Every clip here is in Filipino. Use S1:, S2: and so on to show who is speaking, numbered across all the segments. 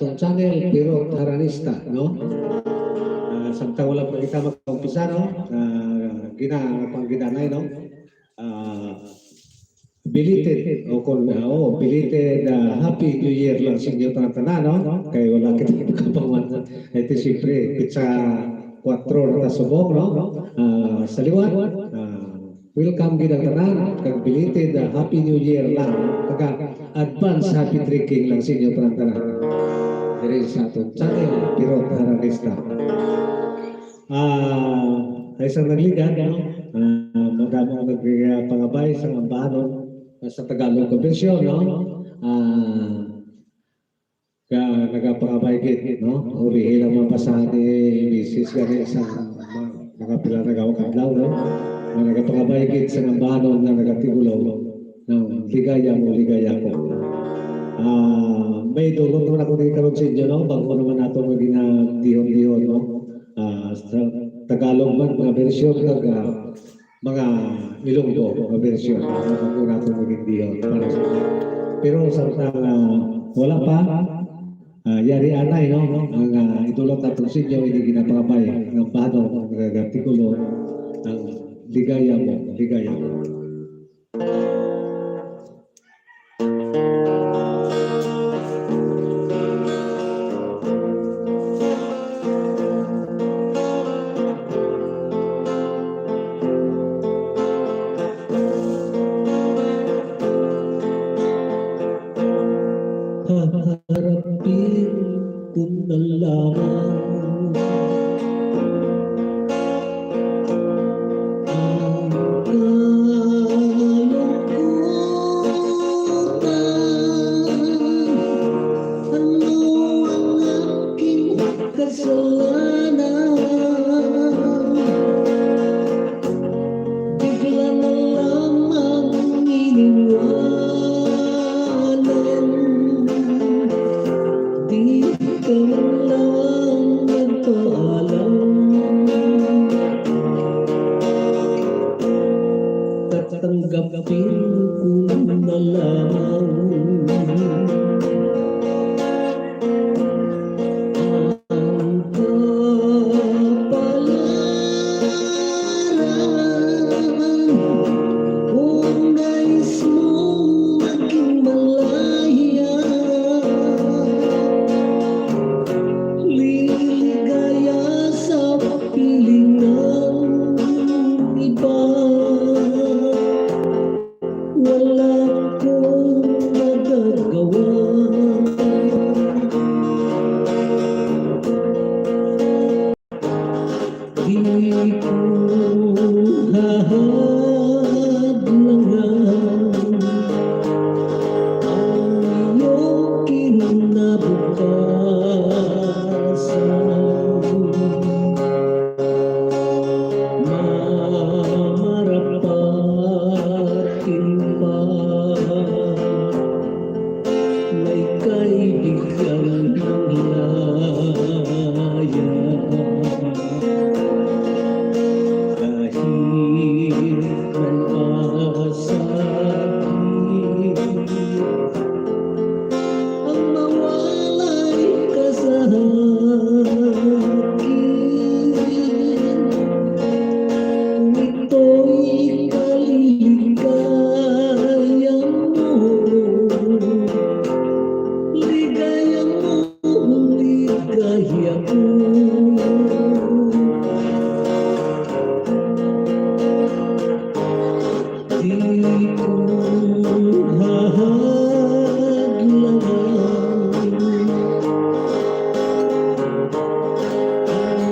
S1: itong channel pero Taranista, no? Samtang wala pa kita mag-umpisa, no? Ginanay, no? Belated belated Happy New Year lang sa inyo tanan, no? Kaya wala kita magkapangan. Ito siyempre, pizza 4 na tasubong, no? Sa liwat, welcome ginang tanan, kag belated Happy New Year lang. Kag advance happy drinking lang sa inyo tanan. Dari sa atong channel, pero Taranista. Ay isang nagligan, no? Madamo ang nagpangabay sa ambanon sa Tagalog convention, no? Nagapangabay git, no? Uri ilang mga pasahan ni Mrs. Gani sa nakapila nagawang kadlaw, no? Nagapangabay git sa ambanon na nagatigulo ng ligaya mo, ligaya ko. May dulong naman ako din karon sa inyo, no? Bago naman nato maging dihon-dihon, no? Sa Tagalog man, mga bersyon, mga Ilonggo, mga bersyon, bago nato maging dihon. Pero samtang wala pa, yari anay, no? Ang idulong nato sa inyo, hindi ginapakabay ng bano, ng artikulo, ng ligaya mo, ligaya mo. Harapin kung nalaman ang kalungkutan, ano ang aking kasalanan, bigla na lamang iniwanan. Di ka lang nagpaalam, tatanggapin ko na lang ang kapalaran. Kung nais mong maging malaya, liligaya sa piling ng iba, wala akong magagawa. Di ko hahadlangan ang iyong kinabukasan. Mamarapatin pa, may kaibigan ng laya. Kahit manpasakit ang mawalay ka sa akin, kung ito'y kaligaya mo, ligaya mo, ligaya ko. Di ko hahadlangan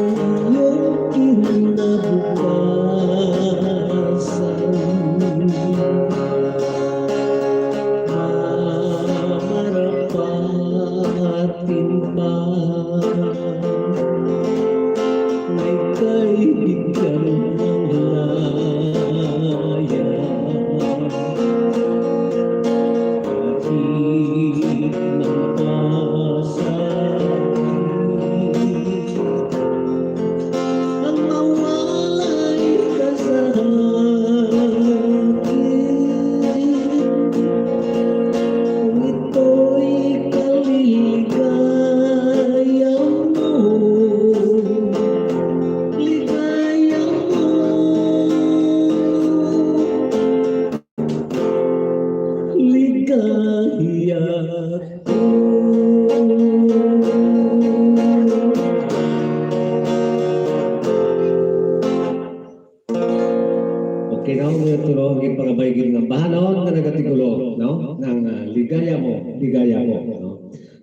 S1: ang iyong kinabukasan. Mamarapatin pa, may kaibigan ng laya. Kahit manpasakit ang mawalay ka sa akin, kung ito'y kaligaya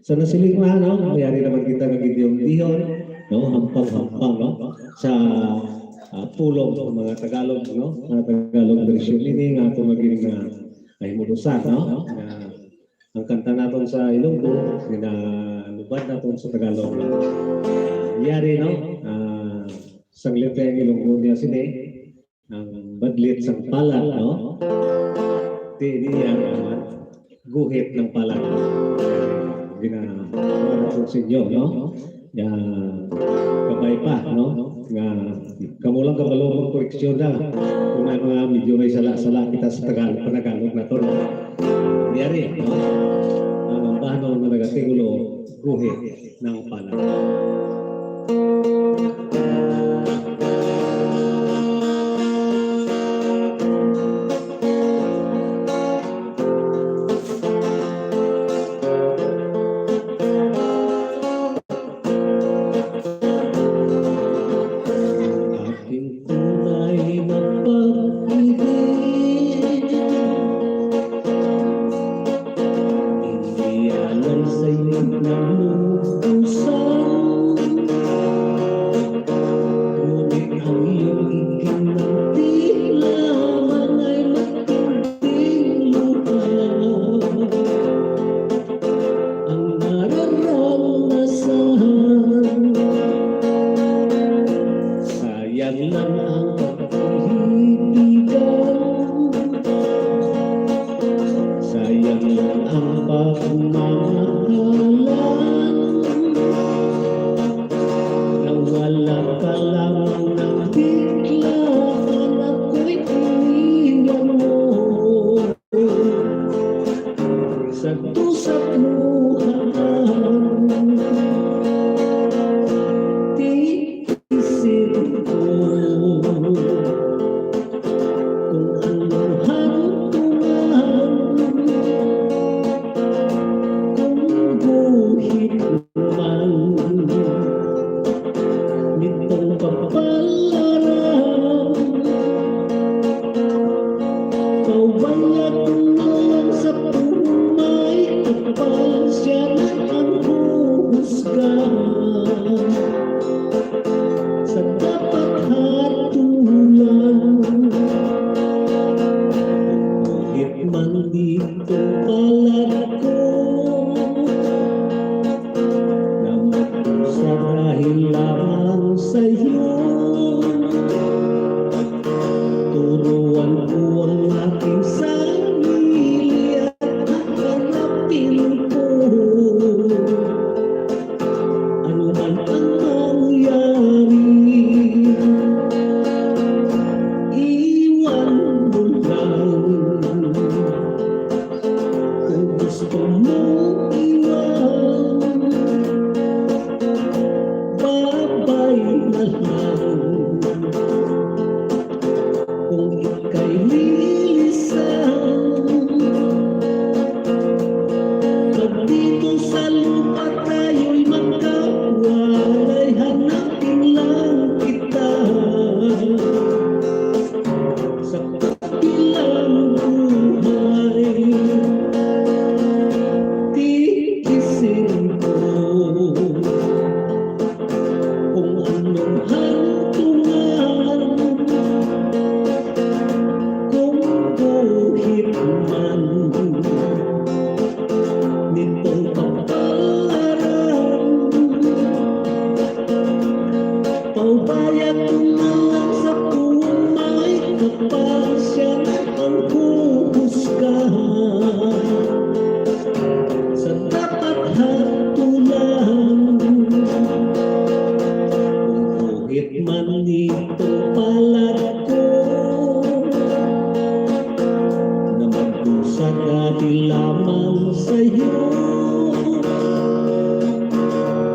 S1: Sa nasiling na, no, mayari naman kita ng gidiyong-dihon, no, hampang-hampang, no, sa pulong ng mga Tagalog, no, mga Tagalog version ini nga kung maging ay mulusan, no, ang kanta natin sa Ilonggo, ginalubad natin sa Tagalog. Mayari, no, sanglit kayong Ilonggo niya sini, ang badlit sang palad, no, di yan naman, guhit ng palad. Ginagawa sa inyo, no? Kabay pa, no? Nga, kamulang kabalo mong koreksyon na kung may mga medyo may sala-sala kita sa Tagalog, Panagalog na to, no? Niyari, no? Ang bahano na nagatingulo, guhit ng palad.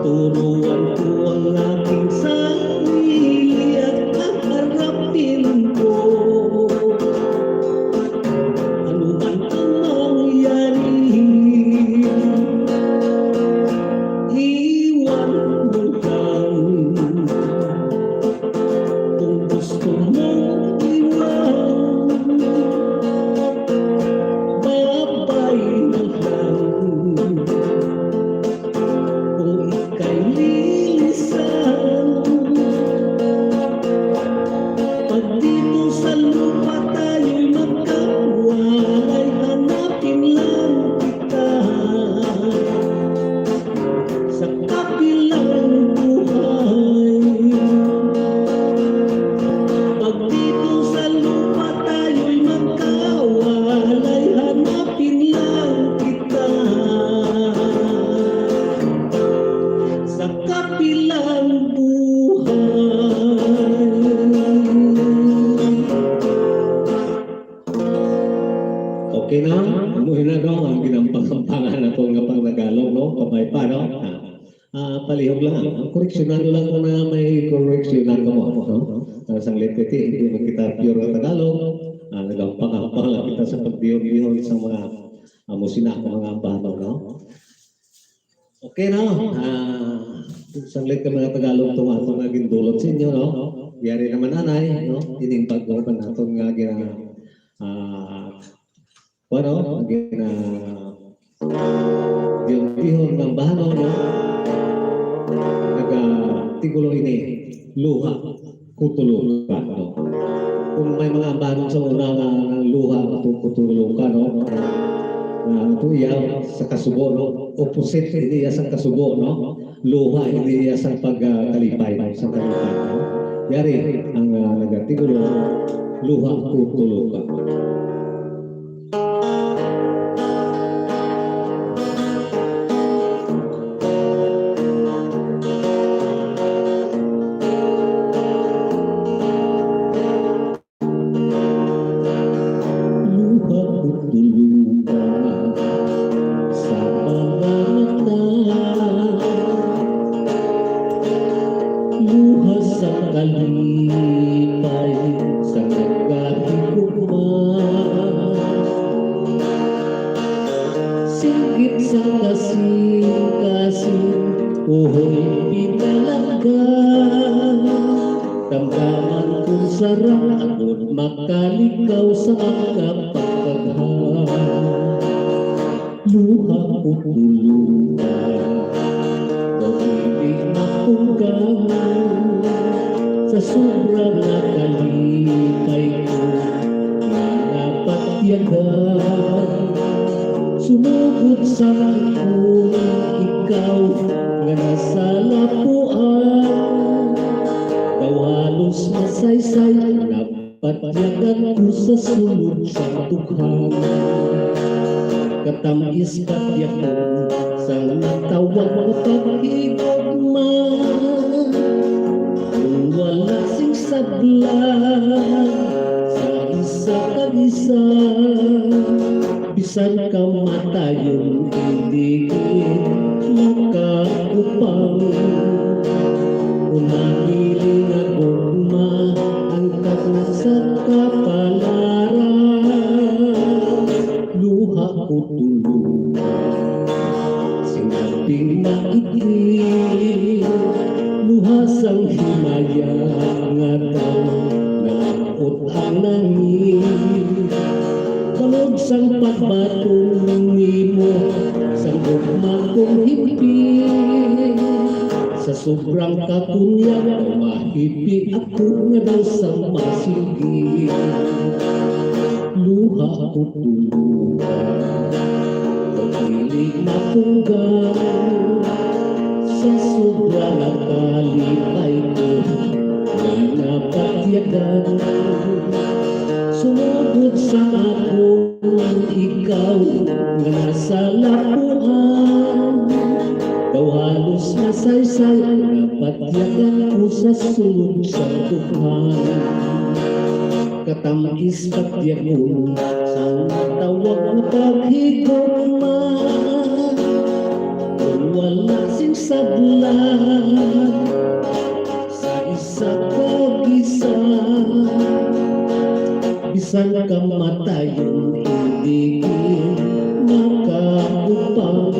S2: Turuan ko ang aking sarili.
S1: palihog lang. Ang koreksyonan lang kung na may koreksyonan ka mo. No? Sang lititi, hindi mo kita pure na Tagalog. Nagampang-ampang lang kita sa pagbihog-bihog sa mga musina, mga banaw. No? Okay na. Sang lit ka mga Tagalog tumatong nga gindulot sa inyo. No? Yari naman anay. No? Ining pag-upan natin nga bihog ng banaw. No? Tigulo ini luha kutulong ka no? Kung may mga banong sa una ng luha kutulong ka no? Tuya sa kasubo no? Opposite hindi sa kasubo no? Luha hindi sa pagkalipay sa kalipay no? Yari ang nagatigulo luha kutulong ka.
S2: Makalikaw sa kapagkaghan, luha ko tulungan, pag-ibig mapugan, sa sobrang nakalipay ko, napatyagan, sumugod sa akong ikaw, nga nasa lapuan, daw halos masaysay, patyagan ko sa sulod sa dughan, katamis patyagan sa natawag mo pag-igugma, kung wala sing sablan sa isa kag-isa, bisan ka matayon hindi makaupang, unahiling ako angkat na sa kapalaran, luha ko tulungan, sinabing maitim, luha sang himaya, nga daw nalakot ang langit, balog sang pagbatong nimo, sang gugma kong hipin, sa sobrang kakunyag, mahipin ako nga daw sa masigit, luha ko tulungan, pag-ilig mapugan, sa sobrang nakalipay ko, na napatyagan, sumugod sa akong ikaw, nga nasa lapuan, daw halos masaysay, napatyagan ko sa sulod sa dughan, katamis patyagon sa tawag na paghigugma, kung wala sing sablan sa isa kag-isa, bisan ka matayon hindi makaupang,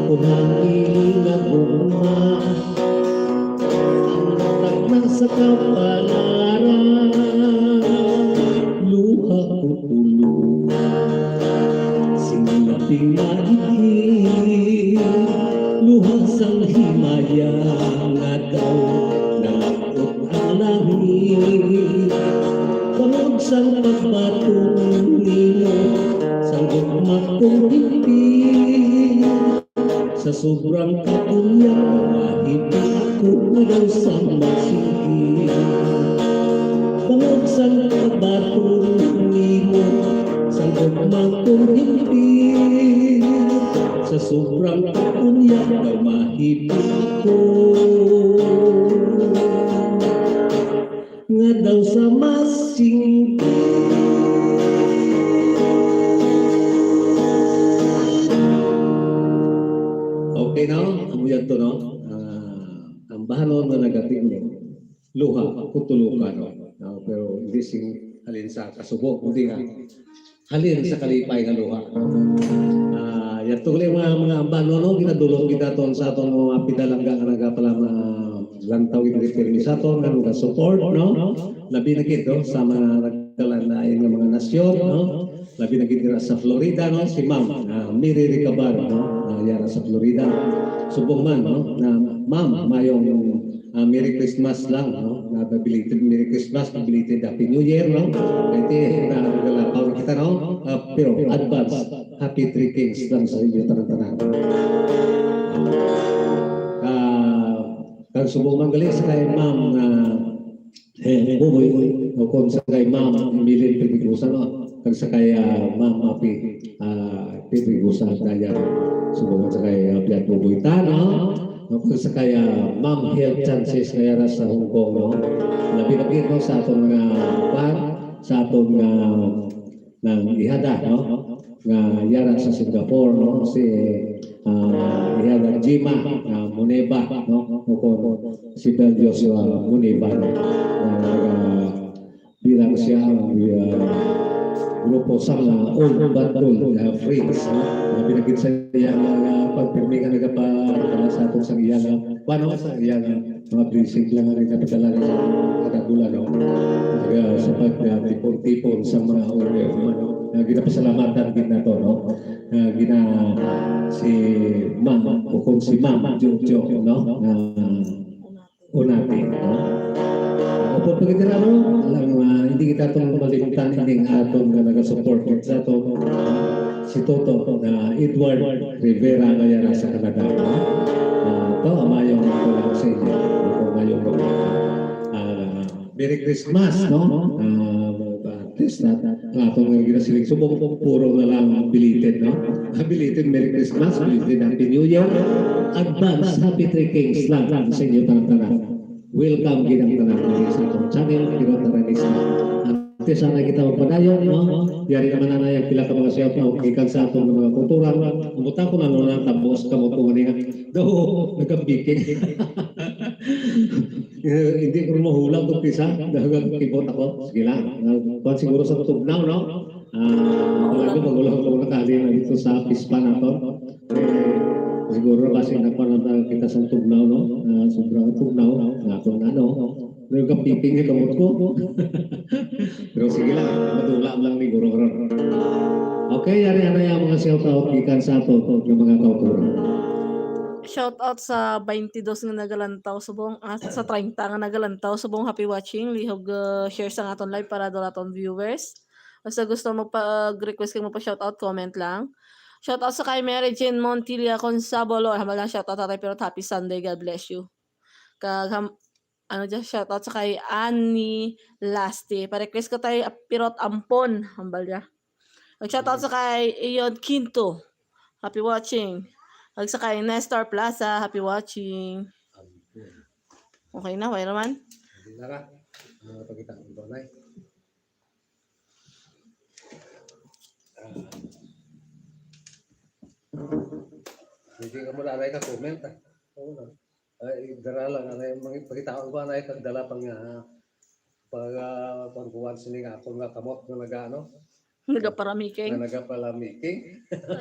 S2: unahiling ako angkat na sa kapalaran, luha ko tulungan, sinabing maitim, luha sang himaya, nga daw nalakot ang langit, balog sang pagbatong nimo, sang gugma kong hipin, sa sobrang kakunyag, mahipin ako na daw sa masigit, balog sang pagbatong nimo, sang gugma kong hipin, sa sobrang kakunyag, daw mahipin ako nga daw sa masigit. okay no? Amo yan to no? Ang bahanon na nagating luha, kutulukan no? Pero hindi sing halin sa kasubok, hindi nga halin sa kalipay nga luha. Yan tuloy mga ambano no, ginadulong kita ton sa aton mga pidalangga nga nagapala lantaw iti pirmi sa aton nga support no. Labi na kito sa mga nagkalanain nga mga nasyon no. Labi na kito sa Florida no, si Ma'am Miri Ricabar no, yara sa Florida. Subong man no, na Ma'am mayong Merry Christmas lang no. Belated Merry Christmas, belated Happy New Year no. Kaya nagalapaw kita no. Pero advance Happy Three Kings lang sa inyo tanan-tanan. Kang subong manggali sa kay Ma'am buboy o kung sa kay Ma'am Emilien Pipigusa no. Kang sa kay Ma'am Api Pipigusa daya subong sa kay Piat Buboy no. Kung sa kay Ma'am Health Chances kaya sa Hong Kong no. Labi no sa atong sa atong ng ihada no. Nga yara sa Singapore no si yara Jima Muneba no ko si Bel Joshua Muneba no bilang siya grupo sa old battle friends no pinagit sa iya pagpirmi nga nagapa sa atong sang iya paano sa iya mga precinct lang ang kapitala sa kada bulan no sa pagtipon-tipon sa mga no ginapasalamatan din na to, no? Si Ma'am, o kung si Ma'am Jojo, no? Unati, no? Upod pagkitira, no? Alam, hindi kita itong malimutan, hindi nga itong nag-support sa ito. Si Toto, Edward Rivera, kaya nasa Canada, no? Ito, amayong ko lang sa inyo. Amayong ko. Merry Christmas, no? At atong ginasiling subong puro na lang belated no. Belated Merry Christmas, belated Happy New Year, advance Happy Three Kings lang sa inyo tanan-tanan. Welcome ginang tanan sa itong channel Kinotaranis. Ante sana kita magpadayon no. Yari naman na yung pila ka mga siya pa ikan sa atong mga kultura. Umutan ko na nung tabos kamo ko nga daw nagkabiking. Hindi ko mahulang kung pisa dahil kibot ako. Sige lang. Kung siguro sa tugnaw, no? Talaga magulang ko nakali na dito sa pispa na to. Siguro kasi napanata kita sa tugnaw, no? Sobrang tugnaw. Kung ano, yung kapiping yung kamot ko. Pero sige lang. Madula lang ni Guru. Okay, yari na yung mga shout-out ikan sa ito ng mga kauturan.
S3: Shout out sa 22 nga nagalantaw subong sa 30 nga nagalantaw subong happy watching lihog share sa aton live para do aton viewers. Basta gusto magpa-request kay mo pa shout out comment lang. Shout out sa kay Mary Jane Montilla Consabolo. Hamal lang shout out tatay pero happy Sunday, God bless you. Shout out sa kay Annie Lasti. Pa-request ko tayo Pirot Ampon, hambal ya. Shout out sa kay Iyon Quinto. Happy watching. Sa kay Nestor Plaza, happy watching. Okay na, wala naman.
S2: Hindi na ka. Pagkita ko na hindi ka mula na ka comment oo na. Ay, daralan na yung pagkita ko na kagdala pang pagkuhan sini nga ako nga kamot na nag-ano.
S3: Nagaparamiking.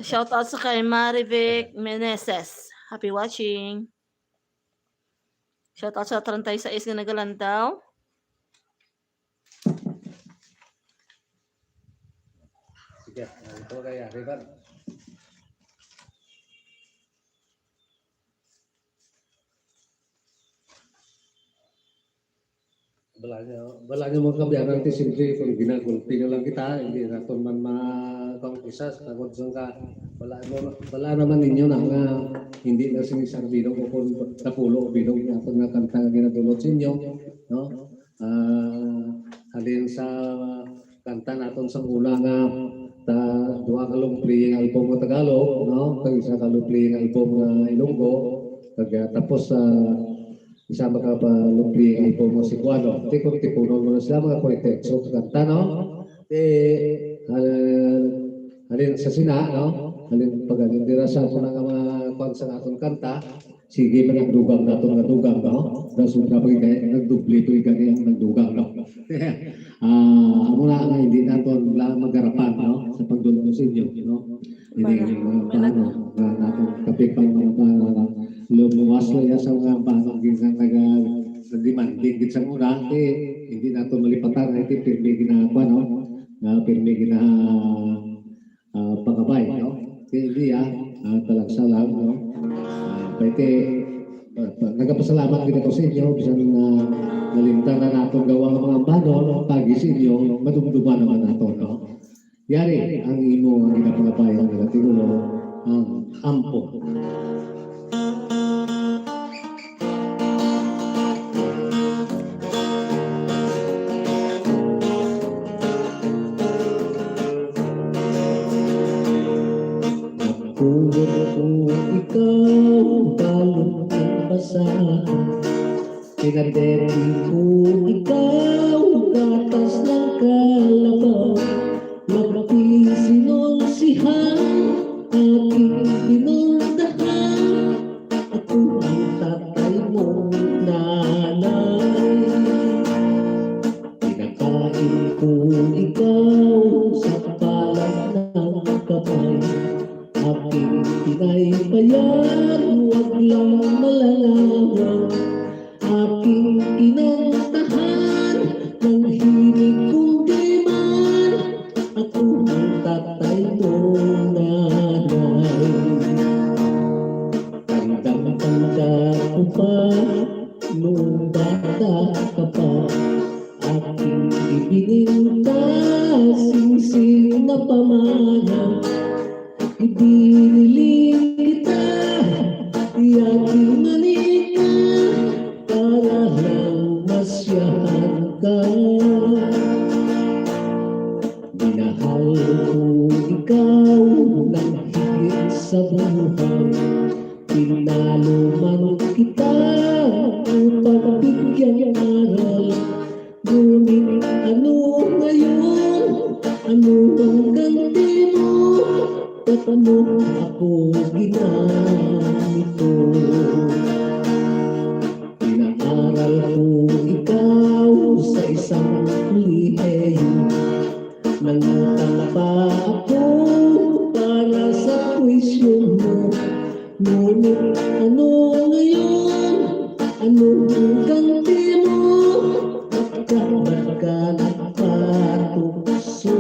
S3: Shout out sa kay Marivic Meneses. Happy watching. Shout out sa 36 nga nagalantaw.
S2: Sige, ito kaya, Rivan. Bala niya mga kabiyanan ti simple kung ginagulpi na lang kita, hindi na kung man makang isa, tagod ka, bala naman ninyo na nga hindi na sinisang bilog o kung napulo o bilog na pag nakanta ginadulot sa inyo, no? Halin sa kanta natin sa una nga duha ka lumpli nga ipong nga Tagalog, no? Kag isa ka lumpli nga ipong nga Ilonggo, tapos isa makapalumpli ang ipong mo si Kuano. Kung tipunon mo na sila mga kontekso kanta, no? Halin sa sina, no? Halin pag-alindira sa mga kwan sa aton kanta, sige man ang dugang naton nga dugang, no? Dahil sobra pa nagdubli ito gani ang nagdugang, no? Amo na nga hindi naton magarapan, no? Sa pagdulong sa inyo, no? Hindi paano na naton kapipang mga lumuwas lang sa mga paano ginsan nag-demanding ginsan una, hindi naton malipatan, hindi pirmi ginagawa, no? Pirmi pangabay, no? Hindi talagsa lang, no? Pwede, nagpasalamat din ako sa inyo, bisan nalimtan na natin gawa ng mga bano, no? Pagi sa inyo, madumduman naman natin, no? Yari, ang imo, ang ginapangabay, ang ginatinulo, ang ampo. Kung ikaw balong basahan, pinadeti ko ikaw gatas ng kalabaw, magpisinonsihan aking pinundahan, ako ang tatay mo nanay. Pinakain ko ikaw sa palad ng kapay, aking pinaypayan, huwag lang malalaman, aking inantahan, ng hinig kong diman, ako ang tatay mo nanay. Tandang-tanda ko pa, nung bata ka pa, aking ibininta, sing-sing na pamana, ibiniling kita, iyaking manika, para lang masyahan ka. Minahal ko ikaw ng higit sa buhay, pinalo man kita upang bigyan aral, ngunit ano ngayon, ano ang ganti mo? Paano ako ginamito? Pinaaral ko ikaw sa isang kolehiyo, nangutang pa ako para sa tuition mo, ngunit ano ngayon, ano ang ganti mo? Bakit ka nagpatukso?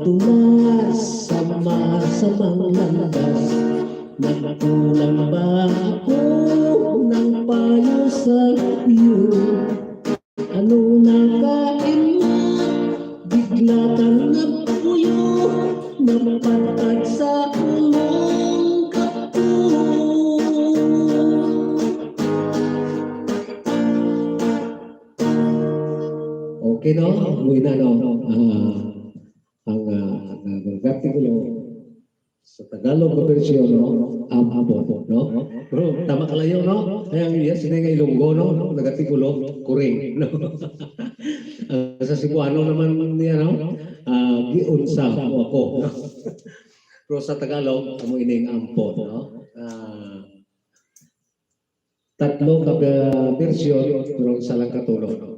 S2: Tumas sa masamang landas, nagkulang ba ako ng payo sa iyo? Ano nakain mo? Bigla kang nagpuyo, napatag sa ulong kapo. Okay, no? Uwi na, no? Ang artikulo sa Tagalog na bersyon, no? Abot, no? Pero tama kalayo, no? Kaya yes, hindi nga Ilonggo, no? Nag-artikulo, kuring, no? Sa Cebuano naman niya, no? Giunsa ako, no? Pero sa Tagalog, amo ining ampo, no? Tatlo ka bersyon, pero isa lang katulog.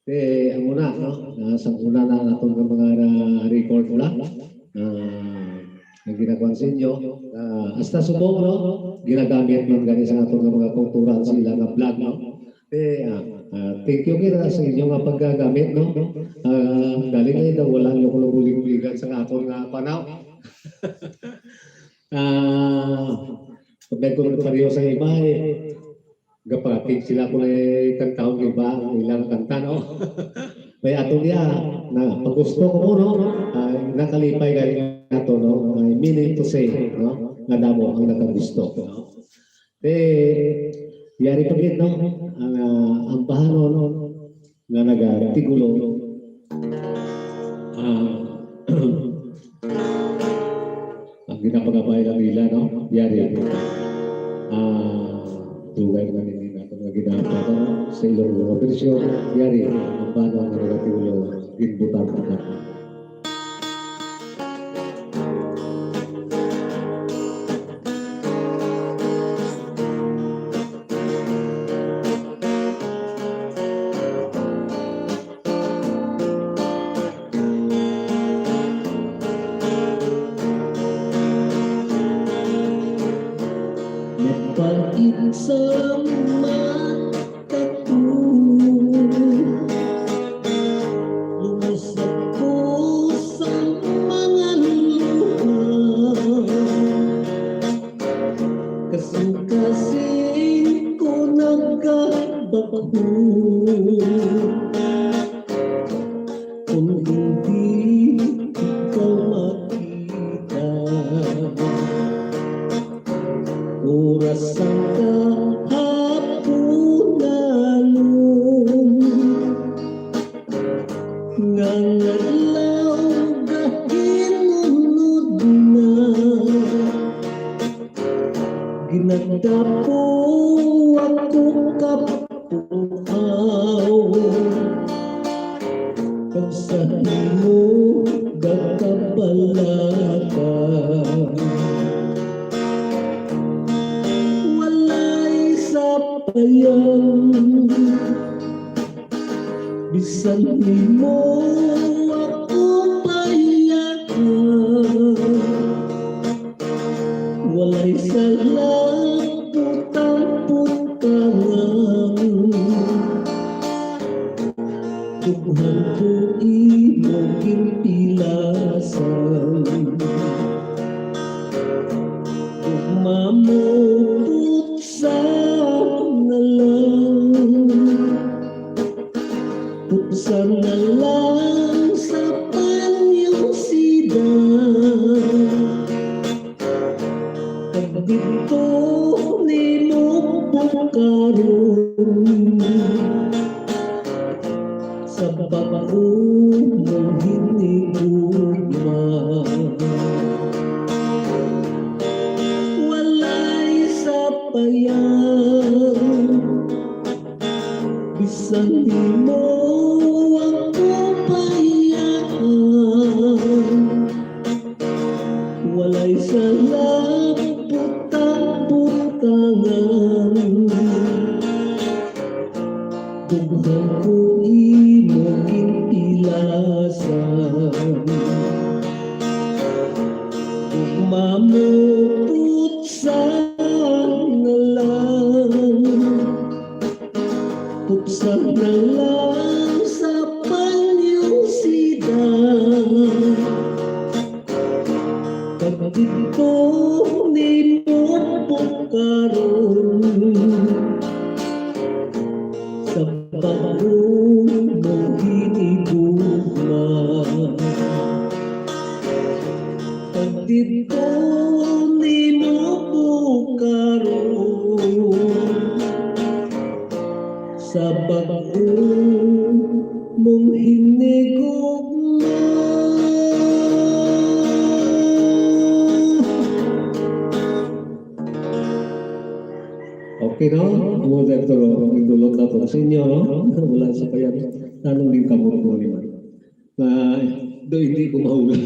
S2: Ang una, no? Sa una na natong mga record na ang ginagawa sa inyo. Hasta subong, no? Ginagamit man gani sa atong mga kultural sila nga vlog, no? Thank you kira sa inyo nga paggagamit, no? Galing ay daw wala nyo kung bulig-buligan sa atong panaw. Pagdag ko ng pariyo sa iba, gapatig sila kung ay kantahon iba, ilang kanta, no? May ato niya, na pag-gusto ko mo, no? Nakalipay galing nato, no? May meaning to say, no? Nga damo ang nakagusto, no? Yari pagit, no? Ang bahano, no? Nga nag-tigulo, ang ginapagabay ng ila, no? Yari, tugay na nila natin na ginagawa sa ilong bersyon, yari ang paano ang negatibo ginbutan ka. sa mata ko. Lumusot ko sa mga luha, kasing-kasing ko nagkabako. Kung hindi ikaw makita, oras ang kahaponan ngangalaw gahinunod na, ginagdapo ako kapuhaw, kung sa imo gakabalaka. Walay sapayan, bisan imo ako payakan. Walay salang putang-putangan, tughan ko imong impilasan. Mamupot sa ngalang, putsan na lang sa panyong sida. Pag dito ni mo bukaron, sa bako mong hinigugma. Walay sapayan, bisan di mo ako payakan. Walay salang putang-putangan, dughan ko imong impilasan. Mamupot sa ngalang, putsa na lang sa panyong sida. Pag dito ni mo bukaron, sa bago mong hinigugma. Pag dito ni mo bukaron, sa bago mong hinigugma.
S1: Okay, no? Mo dito idulot na to sa inyo, no? Wala sa kaya tanong din kamo ko ni man. Do hindi ko mahula.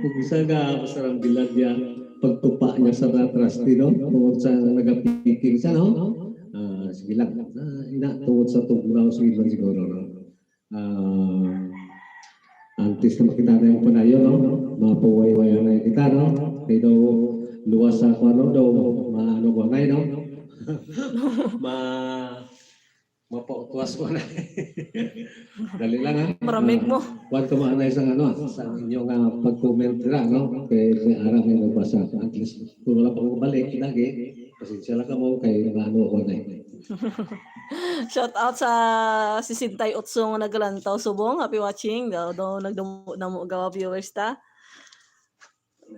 S1: Kung isa nga masarang bilad niya pagtupa niya sa ratras no? Tungod sa nagapiking siya, no? Sige lang. Ina tungod sa tugnaw sige lang siguro, no? Antes na makita na yung panayo, no? Mapuway-way na kita, no? Kaya daw luwas sa ano daw, maano ko na, no? Mapautuas ko na. Dali lang, ha?
S3: Maramig mo.
S1: Huwag ka maanay sa ano, sa inyong pag-comment na, no? Kaya arang yung magbasa. At least, kung wala pa kong balik, lagi, pasensya lang ka mo, kaya ano ko na.
S3: Shout out sa 68 nga nagalantaw subong. Happy watching. Daw nagdamo na mo gawa viewers ta.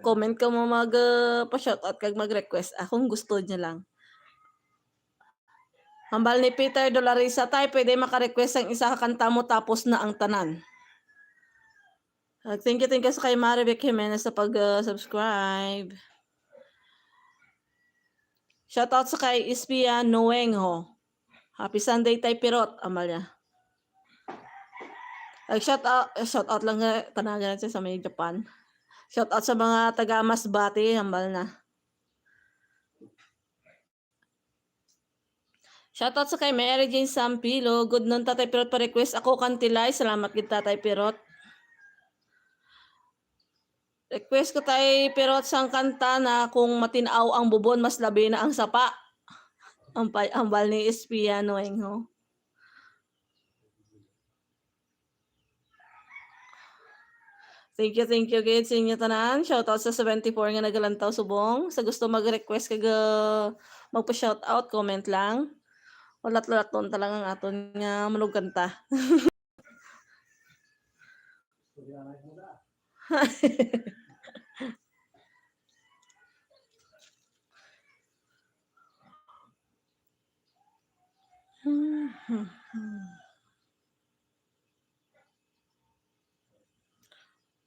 S3: Comment ka mo mag pa-shout out kag mag-request. Akong gusto niya lang. Hambal ni Peter Dolarisa, tay, pwede maka-request ang isa ka kanta mo tapos na ang tanan. Thank you sa kay Marivic Jimenez sa pag-subscribe. Shoutout sa kay Ispia Noengho. Happy Sunday, tay Pirot, Amalia. Shoutout lang tanagan siya sa may Japan. Shoutout sa mga taga Masbate, hambal na. Shoutout sa kay Mary Jane Sampilo. Good noon, Tatay Pirot, pa-request ako kantilay. Salamat gid Tatay Pirot. Request ko tay pero at sang kanta na kung matinaw ang bubon mas labi na ang sapa. Ang bal ni Espiano ho. Thank you gid sa inyo tanan. Shoutout sa 74 nga nagalantaw subong. Sa gusto mag-request kag magpa-shoutout, comment lang. Ulat-ulaton ta lang ang aton nga manog kanta.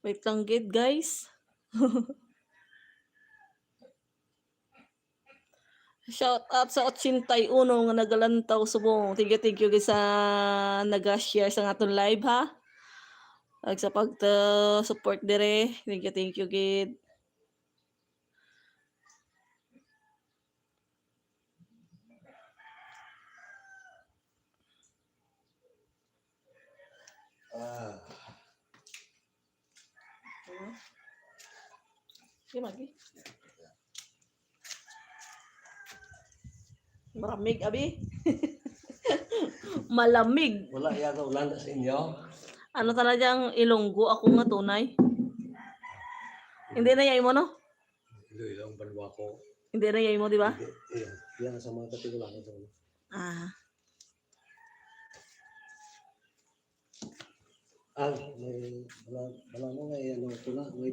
S3: Wait lang gid guys. Shout out sa 81 nga nagalantaw subong. Thank you guys sa nag-share sa aton live ha. Ag sa support dire. Thank you gid. Lagi. Maramig abi. Malamig.
S2: Wala yata ulan sa inyo.
S3: Ano talagang Ilonggo ako nga tunay. Hindi na yay mo no?
S2: Ilang balwa ko.
S3: Hindi na yay mo di ba?
S2: Yan sa mga katigulangan sa ulo. May wala mo nga ano ito na, may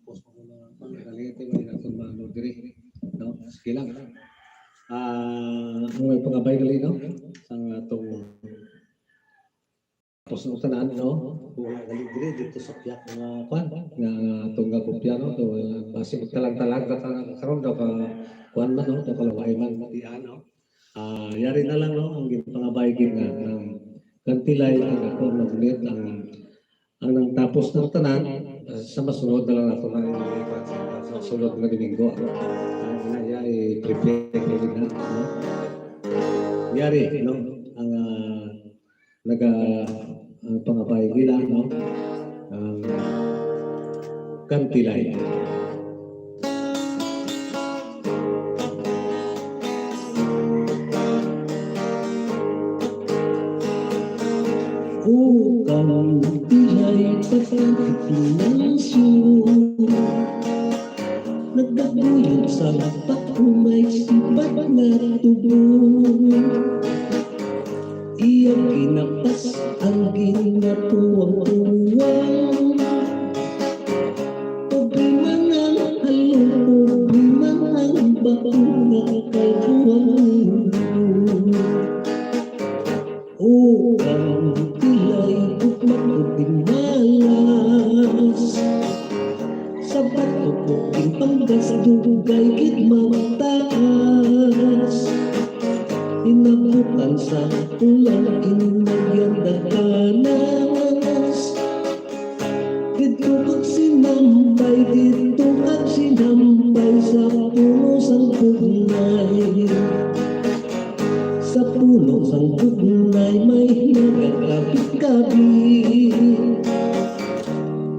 S2: post mo na
S1: Kalito may natumano diri. No? Sige lang. May pangabay gali no? Sang atong tapos ng tanan no?
S2: wala galigre dito sa piyak mga
S1: Kwan nga atong gakopya no? To base talag-talag karon daw ka kwan man no? To kalaway man matian no? Yari na lang no? Ang pangabay gid nga ng kantilay ang ako naglit ang nang tapos ng tanan sa masunod na lang nato na sa sunod na Domingo ang naya i-prepare kayo na no? Yari no? Ang ang pangabay nila no? Ang kantilay.
S4: Bukan tilay pagkakipinasyon Nagdaguyod sa lapat kung may sipat na tubo Iyang ginapas ang ginatuwang-tuwang Pobre man ang halong, pobre man ang bakuna kalbuang ang tilay ugmat-uging malas Sa bato-uging panggas dugay gitmataas Inabutan sa ulang inagyan daganas Dito kag sinambay, dito kag sinambay Sa puno sang pugnay Sa puno sang pugnay may nagkakabit-kabit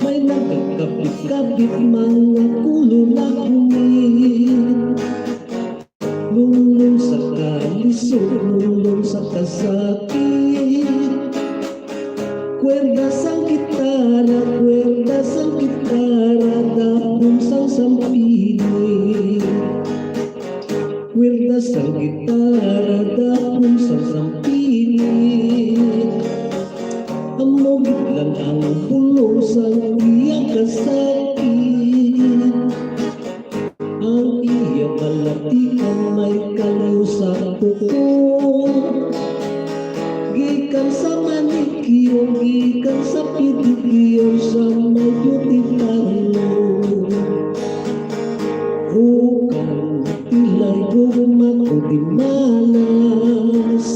S4: May nagkakabit-kabit mga kululangin Lulong sa kalisod, lulong sa kasakit Kwerda sang gitara, dahon sang sampilin Kwerda sang gitara, dahon sang sampilin Amogit lang ang pulong sang iyang kasakit Ang iya balatikan may kaliw sa kuko Gikan sa manikyo, gikan sa pedikyo sa may beauty parlor Ukang tilay gugmat o di malas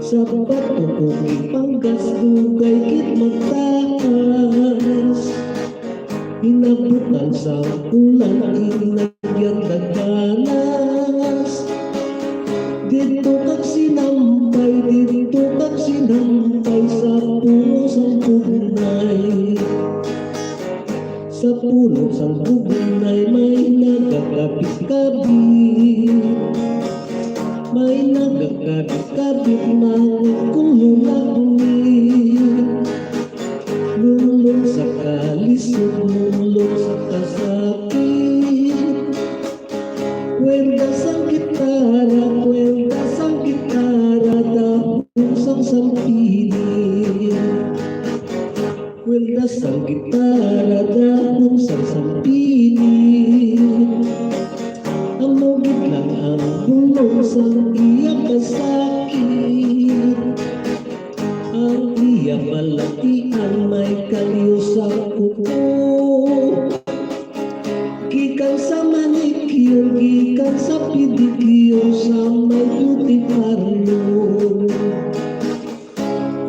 S4: Sa bato o ipanggas dugay gitmataas Inabutan sa ulan inagyan daganas Dito kag sinambay, dito kag sinambay Sa puno sang pugnay Sa puno nagkabit-kabit, may nagkakabit-kabit man kung lumabit. Lulong sa kalisod, lulong sa kasakit. Kwenta sang gitara, dahon sang sampilin. Kwenta sang gitara, dahon sang sampilin. Amogit lang ang bulong sang iyang pasakit. Ang iyang malatian may kaliw sa kuko. Gikan sa manicure, gikan sa pedicure, sa may beauty parlor.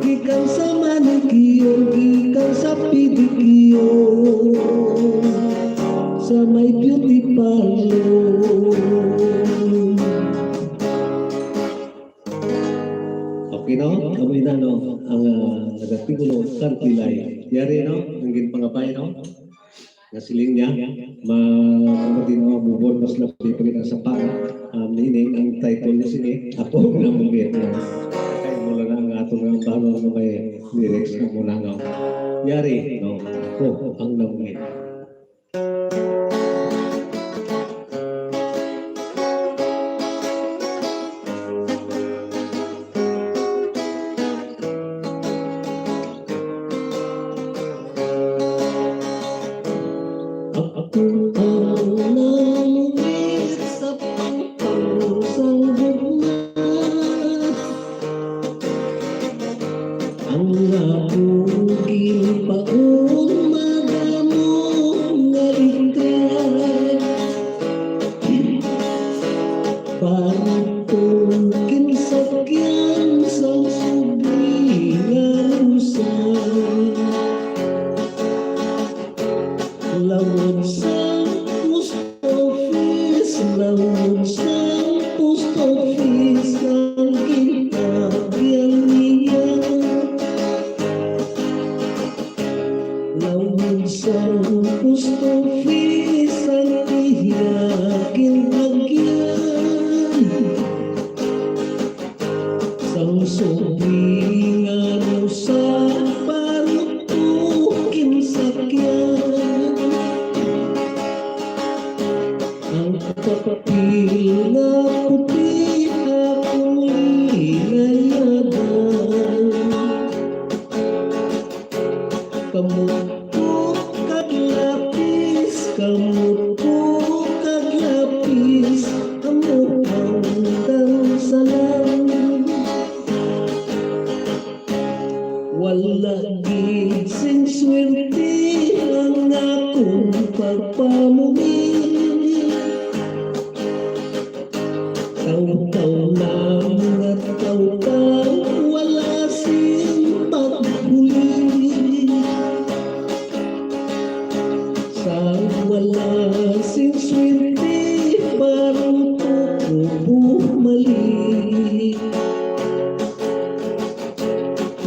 S4: Gikan sa manicure, gikan sa pedicure, sa may beauty parlor.
S2: Okay, no? Amoy na, no? Ang nagatigulo kan pilay. Yari, no? Ang ginpangabay, no? Nasiling niya, makamadin mo, bubon, mas labi pa rin sa para. Meaning, ang title niya sini, Ako ang Namumit. No? Kaya mo lang ang ato ng bano na may lyrics na muna, no? Yari, no? Ako ang Namumit.
S4: Ako ang namumit sa pangpangusang gugma. Ang akong ginpaon magamong nga ikay. Parang kinsakyan sa subli nga usay. Lawon sa post office, lawon sa post office, ang ginagyan niya. Lawon sa post office, ang ginagyan. Sang sobring araw sa palutukin sakyan. Ang papapil na puti akong inayaban. Kamukot kag lapis, kamukot kag lapis, kamukang dansalan. Wala gid sing swerte ang akong pagpamumit. Taw-taw lang at taw-taw, wala sing paghuli. Sa wala sing swerte, parang bumalik.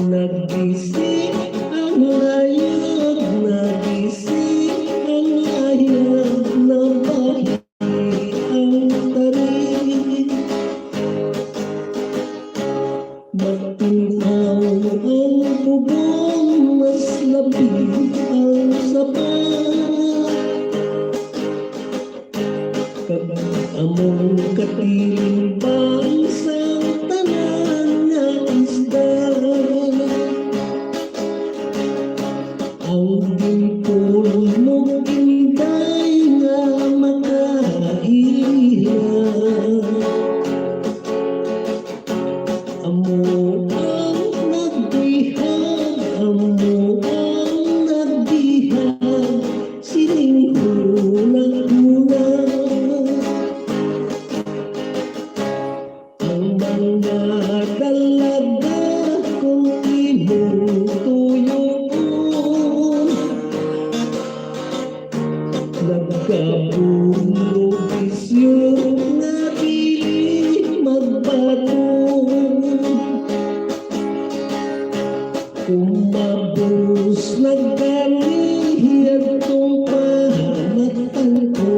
S4: Nagising ang layag, nagising ang layag, nabalik ang tarik. Magtinaw ang bubong, mas labing ang sapat. Among katiling bansang tanan nga isda. Ang bingkol mo inday nga makaila. Amo ang nagdihag, amo ang nagdihag, sining hunang-hunang. Ang mga dalaga kung imong tuyuon, nagkabulog isyo nga dili magbago. Kumabos naggalihiyad kong pamatang ko.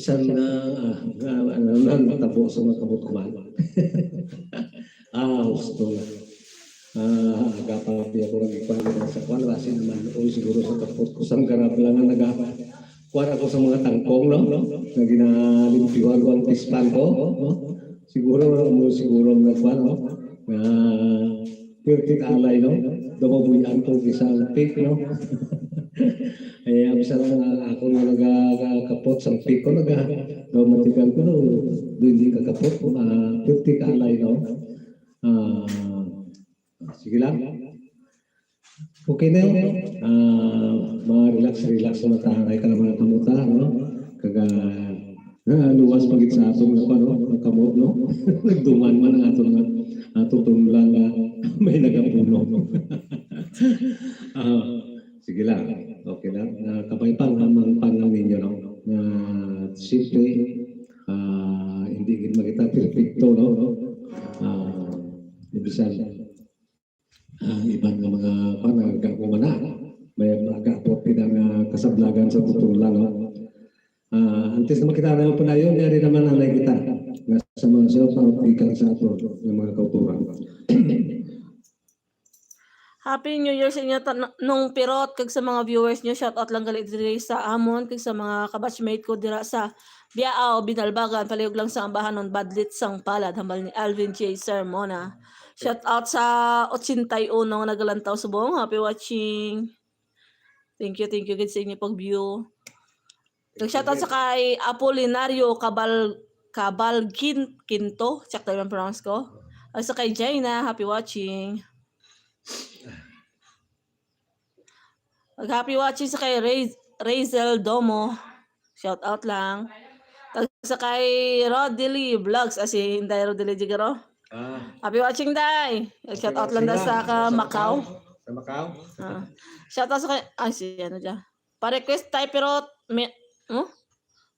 S2: bisan na natabo sa mga kamot kuman. Gusto na. Agapati ako ng ikwala sa kwala kasi naman o siguro sa kapot ko sa garap lang na kuwan ako sa mga tangkong, no? Na ginalimpiwan ko ang tispan ko, no? Siguro na kuwan, no? Na perfect alay, no? Dababuyan ko isang pick, no? Ay, abisa lang ako na nagkakapot sa pick ko, nagkamatikan ko, no? Doon hindi kakapot, perfect alay, no? Sige lang. Okay na yun. Relax na matahanay ka naman ang kamuta, no? Luwas pagit sa atong ang kamot, no? Nagduman man ang atong tumulang may nagapuno, no? Sige lang. Okay lang. Kabay pang pang ninyo, no? Simple, hindi magita perfecto, no? Ibisan, ibang mga nagkakumana. May mag-apot pinang kasablagan sa tutulan, no? Antes na makita naman pala yun, yari naman nanay kita. Sa mga self-out, sa ato, ng mga kauturan.
S3: Happy New Year sa inyo nung pirot kag sa mga viewers nyo. Shout out lang galit diri sa Amon kag sa mga kabatchmate ko dira sa Biao, Binalbagan, palihog lang sa ambahanon Badlit sang Palad, hambal ni Alvin J. Sermona. Shout out sa 81 nga nagalantaw sa buong. Happy watching. Thank you good sa inyo pag-view. Shout out sa kay Apolinario Quinto, check tayo ang pronounce ko. At sa kay Jaina, happy watching. Happy watching sa kay Razel Domo. Shout out lang. Sa kay Rodely Vlogs, asi Inday Rodely Jigaro. Happy watching, Day. Shout out lang sa Macau.
S2: Sa Macau?
S3: Shout out sa kay si ano dyan. Pa-request tayo pero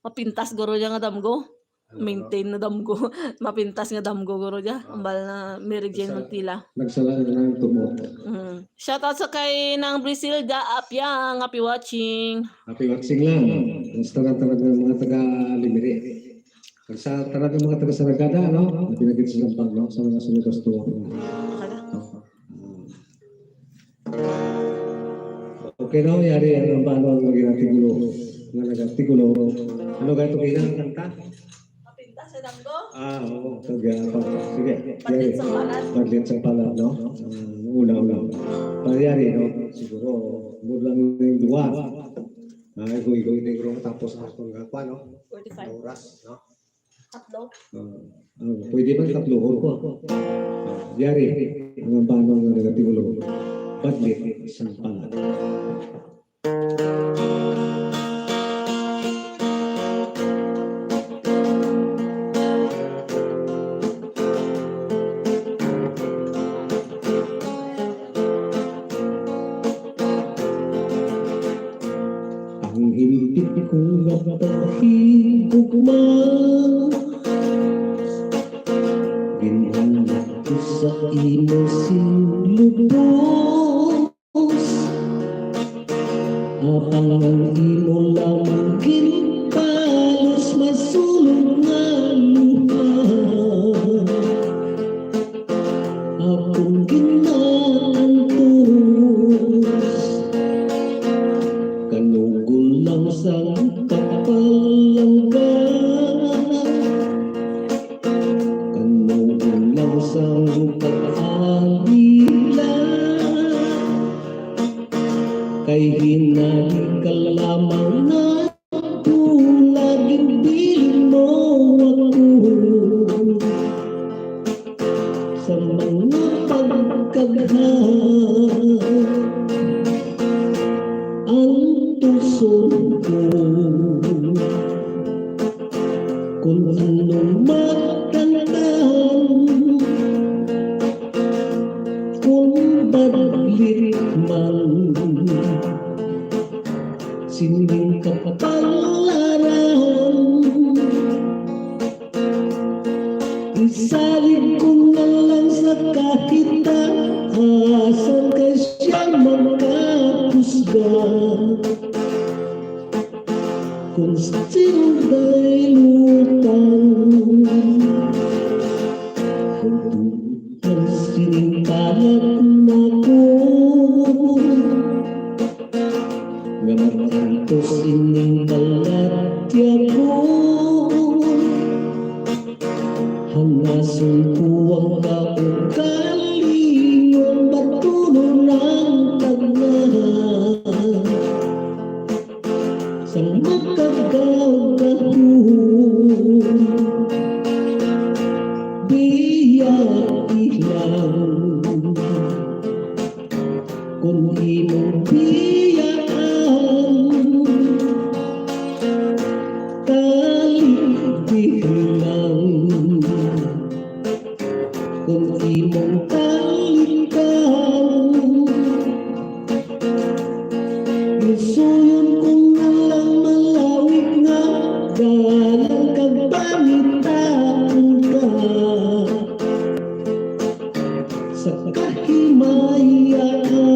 S3: mapintas goro dyan nga damgo. Maintain na damgo. Mapintas nga damgo goro dyan. Ambal na Mary Jane Montila.
S2: Nagsala na ng tumo.
S3: Shout out sa kay ng Brisilda Apyang. Happy watching.
S2: Happy watching lang. Sa tarang ng mga taga-Limiri. Sa tarang ng mga taga-Saragada, no? Pinagit silang pag, no? Sa mga sulugas to. Okay na, yari ang paano ang nag-tigulo. Ano ga ito kanta?
S3: Mapintas sa damgo?
S2: Oo. Sige.
S3: Badlit sang Palad.
S2: Badlit sang Palad, no? Ulang. Panyari, no? Siguro, mulang yung duwa. Iguy negro matapos ang panggawa, no?
S3: 45.
S2: Oras, no?
S3: Tatlo.
S2: Pwede man tatluhon ko. Yari, ang paano ang nag-tigulo. Badlit sang Palad.
S4: Ang hindi ko napahigog man, ginhanak ko sa imo sinlubos. Apang ang imo lamang ginpalos masulong nga luha. Akong ginaantos, kanugol lang sa kapalangga. Kanugol lang sa pag-alila. Kay hinali ka lamang na laging piling mo ako sa mga pagkagha. Ang puso ko kung anong matandaan, kung badlit man sining kapalaran, isalig ko na lang sa kahitaasan kay siya magkahusga. kung sinday lutang ang siningkalat na ko nga makantos ining balat ko hanasun ko ang kaugalingon batulo ng tagnahan sa makagagahon biyak ilang kung imong biyaan kaligbilang kung imong kalikan Isuyon kong nalang malawig nga dalang kagpamitaan ka sa kahimayaan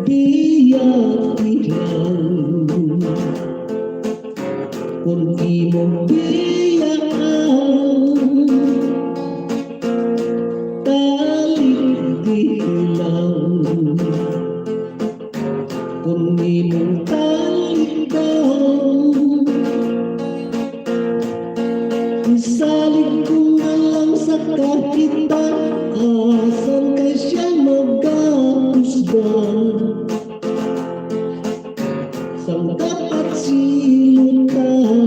S4: biyak ilang kung imong biyaan kaligbilang kung imong talikan isalig ko na lang sa kakita asan ka siya magkahusgan sang dapat silutan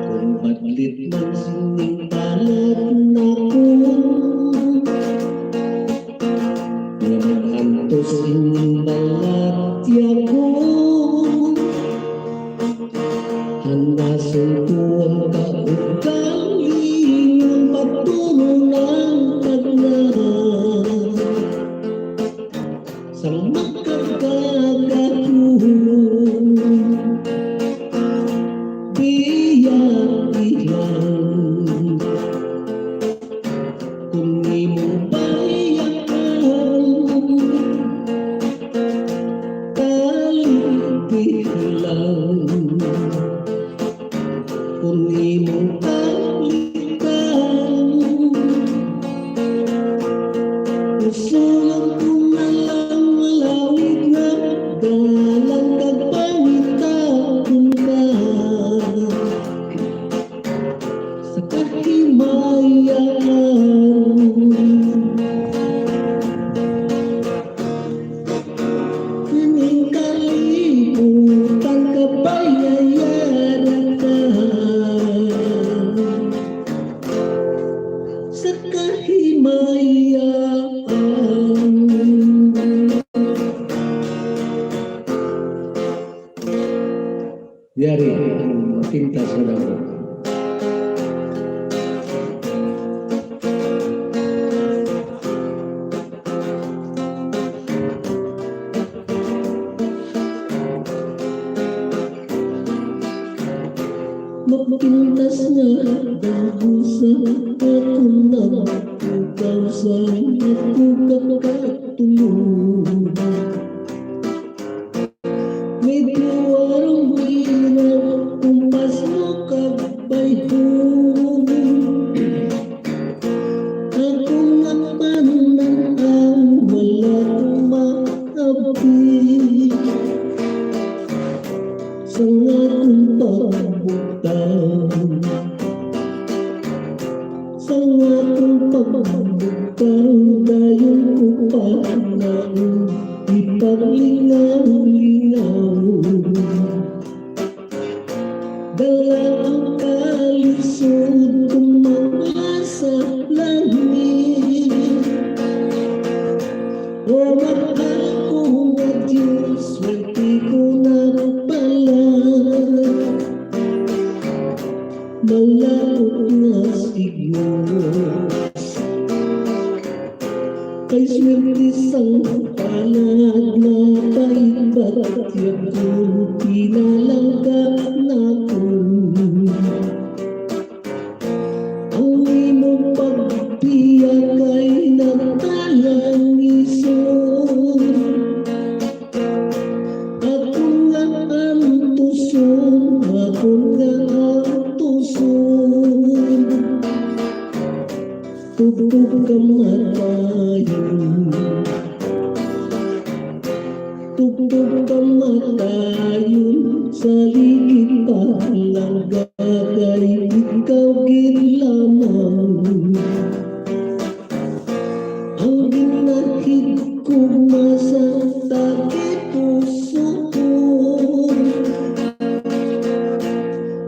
S4: kung madlit man sining talat na ko nga makantos ining balat ko hanasun ko ang kaugalingon patulo ng tagnahan sang makagagahon biyak ilang kung imong bayaan kaligbilang kung imong kalikan usulan ko na lang malawig na dalang kagpamitaan ka sa kahimayaan ining kalibutan kabayaran ka sa kahimayaan
S2: Yari ang matinta sa dagat.
S4: mapintas na dahusa ako na ikaw sa ako kakatulog medyo warong hirap kumpas mo kabayhong ako nga pananaw wala kumaabi sa akong pagbutang sa akong pagbutang dayon ko panang ipaglingaw-lingaw dala ang kalisod kong mga sa langit o mahal ko nga Diyos swerte ko na pala malapot na siguro kay swerte sang palad na paibat yakong pinalangga na ko ang imong pagbiyak ay natalang isod tubog kamatayon, tubog kamatayon, sa ligid pa lang gagay, ikaw gid lamang. Ang ginahig ko masakta kay puso ko,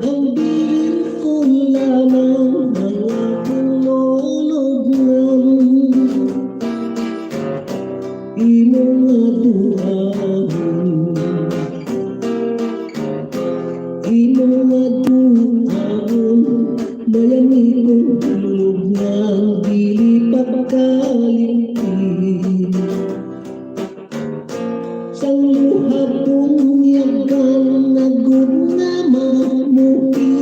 S4: ang bilin ko lamang ang aking lulugnan. Imong aduhahon, imong aduhahon, mayani kong lulugnan, dili pagkalimtin. Sang luha kong yagan, nagod na mamuhi,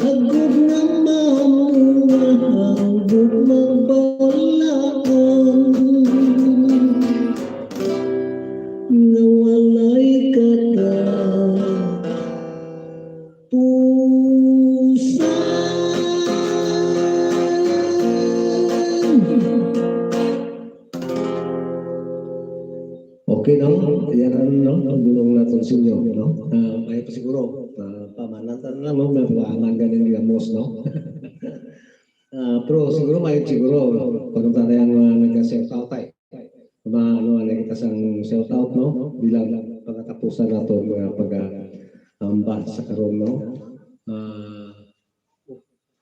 S4: agod na mamuha, agod magbalaan. Nawalay ka na
S2: Okay, no? Yan ang gulong natin sa inyo, no? May pa siguro, pamanatan lang, no? May pag-aaman ganin nila most, no? Pero siguro pagpunta na yung nag-shout out tayo. Kita sang shout out, no? Bilang pagkatapusan na ito, pag-amba sa karoon, no?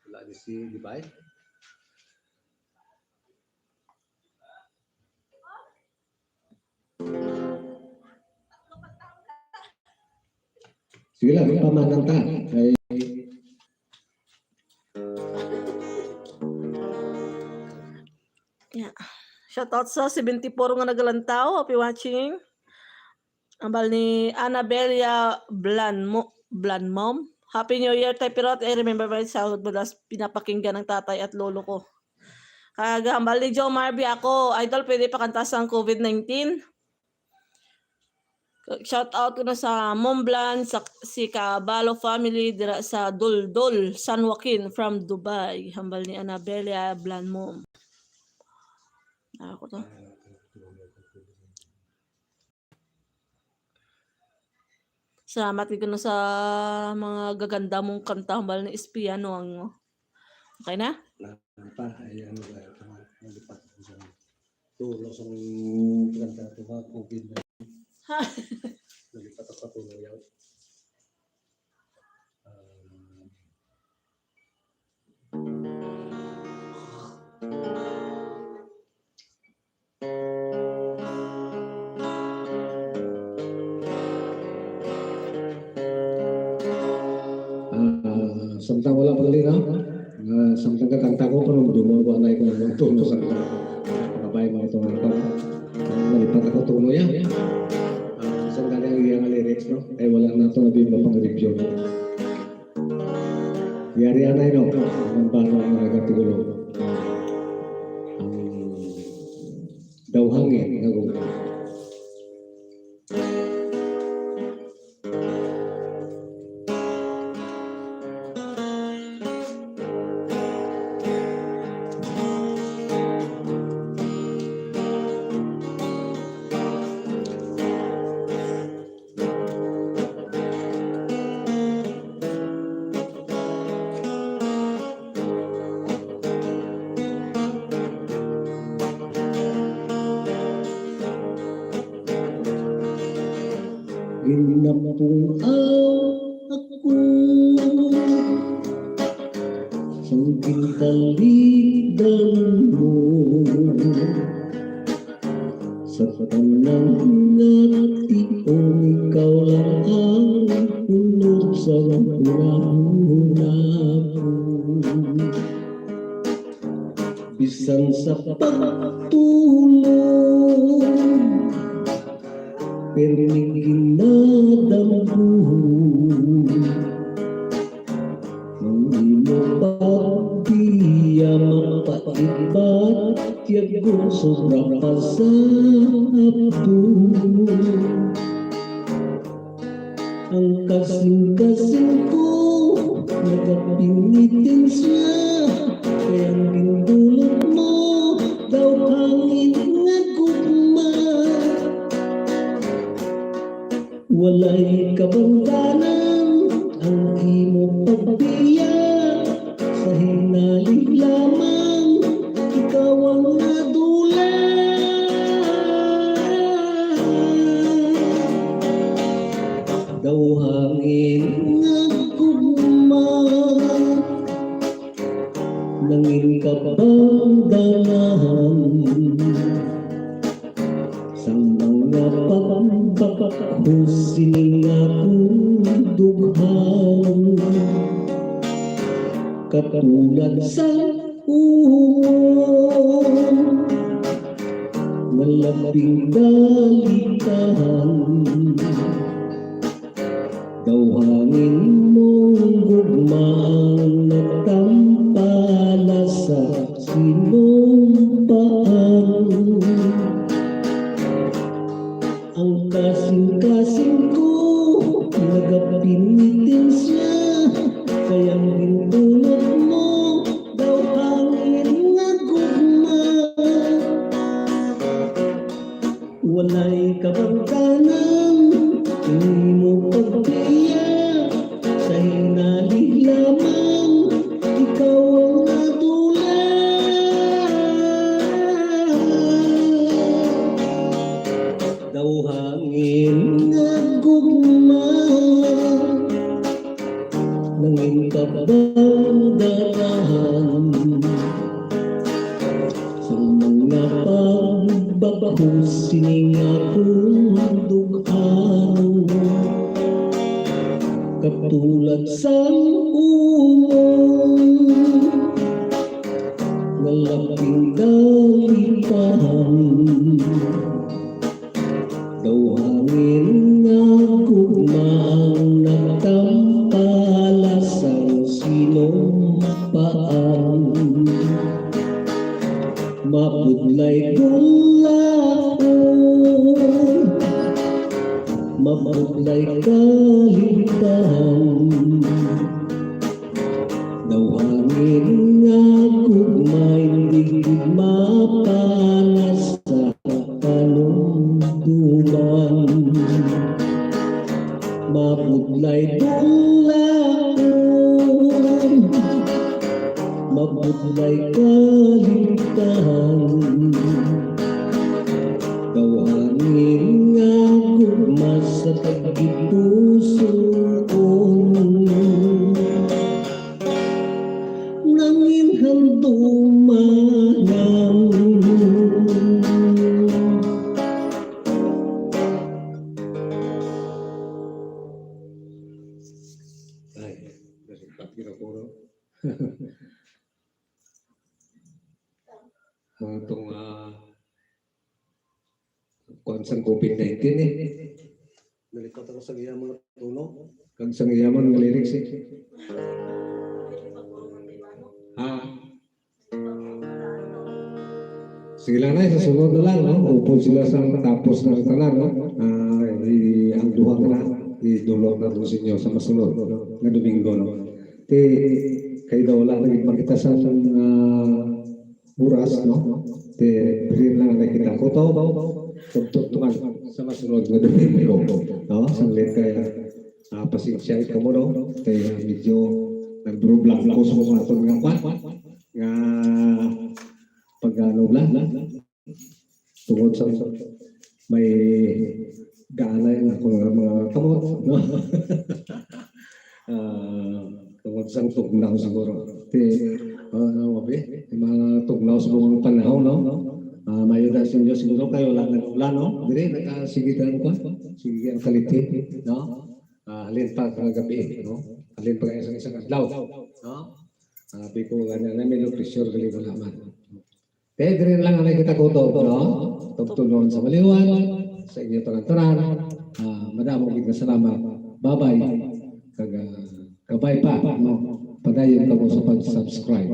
S2: Wala di si Divide. Sige lang, pamananta.
S3: Yeah. Shoutout sa 74 nga nagalantaw. Happy watching. Ambal ni Annabelia Blanmom. Happy New Year, Tepirot. I remember my childhood budas pinapakinggan ng tatay at lolo ko. Kaya ambal ni Joe Marby ako. Idol, pwede pa kantas ang COVID-19. Shoutout ko na sa Montblanc, si Cabalo family dira sa Duldul, San Joaquin from Dubai. Hambal ni Annabelia Blanmom. Ako to. Salamat ko na sa mga gaganda mong kanta hambal ni Espiano ang okay na?
S2: Pa, ayan, nalipat ko sa tulo sa kanta ito ha, COVID na. Nalipat ako tulo yaw. Samtang wala pala samtang kakanta ko kung dumawa na ito ng tulo sa kapabay mga ito mga nalipat ako tulo yan. Samtang yung lyrics, no? Eh wala na ito na bibla pang review. Yari anay, no? Ang bano ang nagatulo. Daw hangin, ako. Ginapong ako sa gintalidan mo sa tanang ngationg ikaw lang ang punod sa una-una ko. Bisan sa pagtulog pero ginadamgo ang imo pagbiya mapaibat tiyago sobra pa sa abdo. Ang kasing-kasing ko nagapingit
S4: pinitin siya, kayang gindulot mo daw hangin nga gugma. Walay kabangganan ang imo pagbiya, sa hinalig lamang ikaw ang nadula. Daw hangin nga gugma, nangin ka bang ganahan sa mga pagpapakahusin akong dughan, katulad sa uwan malabing dalitahan. Daw hangin mong gugmaan nagtampala sa sinumpaan. Ang kasing-kasing ko nagapinitin siya, kayang gindulot mo daw hangin nga gugma. Walay kabangganan hindi mo pagbiya, sa hinalig lamang ikaw ang nadula. Daw hangin nga gugma, nangin ka bang darahan sa mga pagbabahusin akong dughan, katulad sa uwan malaping dalitahan. Daw hangin nga gugmaan nagtampala sa sinumpaan. Mapudlay gulaon, mapudlay kaligtahan. Daw hangin nga gugmay hindi mapala sa kanunduman. Mapudlay gulaon, mapudlay kaligtahan. Daw hangin nga gugma sa pagpusoon, nangin handumanan.
S2: Ay, nasipat ginapuro. Itong konsang COVID-19 Nalipat ako sa iya mga tuno.
S1: Kag sa ngayaman nga lyrics Sige lang na, sa sunod na lang, no? Upod sila sa tapos ng tanan, no? Ang duha na, idulog na rin sa inyo sa masunod, na Domingo, no? Kayo daw wala naging makita sa oras, no? Bilhin lang nakita ko to, tugtugan sa masunod na Domingo, no? Sanglit kaya, pasensya ka mo, no? Kaya medyo nag-droblang ko sa mga itong nga nga pag-ano lang, tungod sa may gaanay ako ng mga kamot, no? Tungod sa tugnaw siguro. Mga tugnaw sa mga panahon, no? Mayroon sa inyo siguro kayo lang nag-ulan, no? Dire, nagkasigitan ko, sige ang kaliti, no? Alin pa kagabi, no? Alin pa isang adlaw, no? Sabi ko, ganyan na may pressure gali ko naman. Kaya ganyan lang ang nakikita ko to, no? Tugtunon sa maliwan, sa inyo tanan-tanan. Madamong big na salamat. Bye-bye. Kabay pa, no? Padayon ka mo sa pag-subscribe.